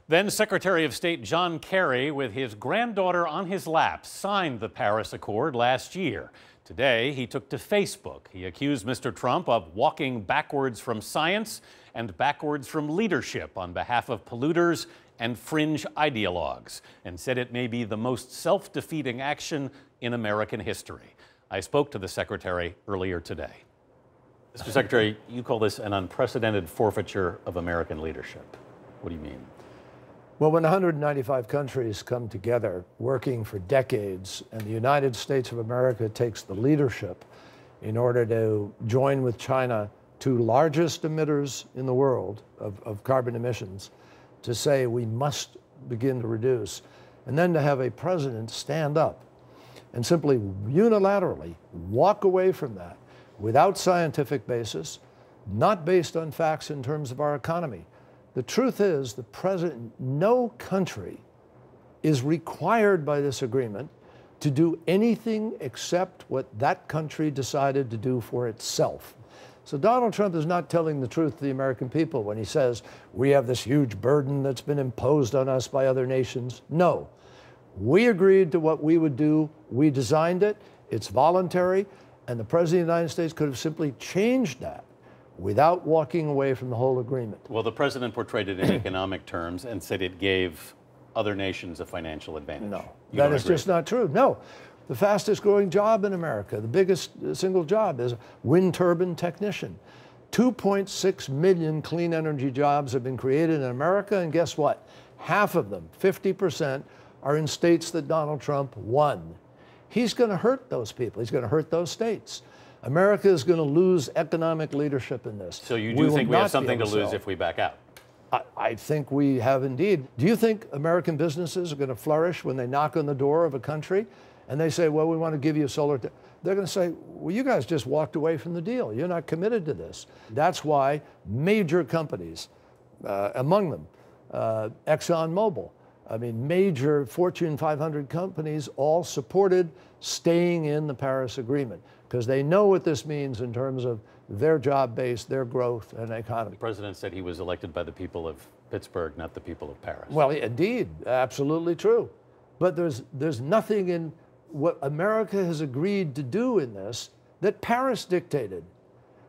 Then Secretary of State John Kerry, with his granddaughter on his lap, signed the Paris Accord last year. Today, he took to Facebook. He accused Mr. Trump of walking backwards from science and backwards from leadership on behalf of polluters and fringe ideologues, and said it may be the most self-defeating action in American history. I spoke to the Secretary earlier today. Mr. Secretary, you call this an unprecedented forfeiture of American leadership. What do you mean? Well, when 195 countries come together working for decades and the United States of America takes the leadership in order to join with China, two largest emitters in the world of carbon emissions, to say we must begin to reduce, and then to have a president stand up and simply unilaterally walk away from that without scientific basis, not based on facts in terms of our economy. The truth is, the president, no country is required by this agreement to do anything except what that country decided to do for itself. So Donald Trump is not telling the truth to the American people when he says, we have this huge burden that's been imposed on us by other nations. No, we agreed to what we would do. We designed it. It's voluntary. And the President of the United States could have simply changed that without walking away from the whole agreement. Well, the president portrayed it in economic terms and said it gave other nations a financial advantage. No, that is just not true. No, the fastest growing job in America, the biggest single job, is wind turbine technician. 2.6 million clean energy jobs have been created in America, and guess what? Half of them, 50%, are in states that Donald Trump won. He's going to hurt those people. He's going to hurt those states. America is going to lose economic leadership in this. So you do think we have something to lose if we back out? I think we have indeed. Do you think American businesses are going to flourish when they knock on the door of a country and they say, well, we want to give you solar? They're going to say, well, you guys just walked away from the deal. You're not committed to this. That's why major companies, among them, ExxonMobil, I mean, major Fortune 500 companies all supported staying in the Paris Agreement because they know what this means in terms of their job base, their growth, and economy. The president said he was elected by the people of Pittsburgh, not the people of Paris. Well, indeed, absolutely true. But there's nothing in what America has agreed to do in this that Paris dictated.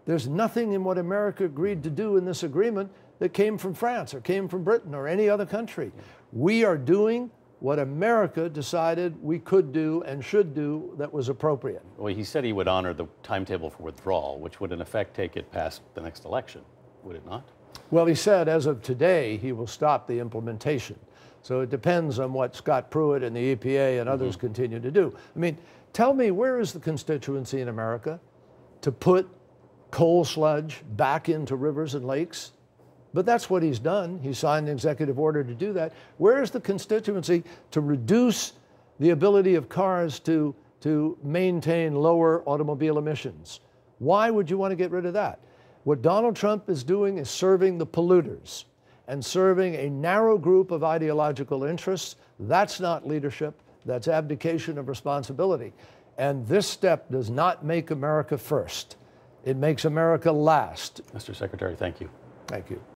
There's nothing in what America agreed to do in this agreement that came from France or came from Britain or any other country. We are doing what America decided we could do and should do that was appropriate. Well, he said he would honor the timetable for withdrawal, which would in effect take it past the next election, would it not? Well, he said as of today he will stop the implementation. So it depends on what Scott Pruitt and the EPA and others continue to do. I mean, tell me, where is the constituency in America to put coal sludge back into rivers and lakes? But that's what he's done. He signed an executive order to do that. Where is the constituency to reduce the ability of cars to maintain lower automobile emissions? Why would you want to get rid of that? What Donald Trump is doing is serving the polluters and serving a narrow group of ideological interests. That's not leadership. That's abdication of responsibility. And this step does not make America first. It makes America last. Mr. Secretary, thank you. Thank you.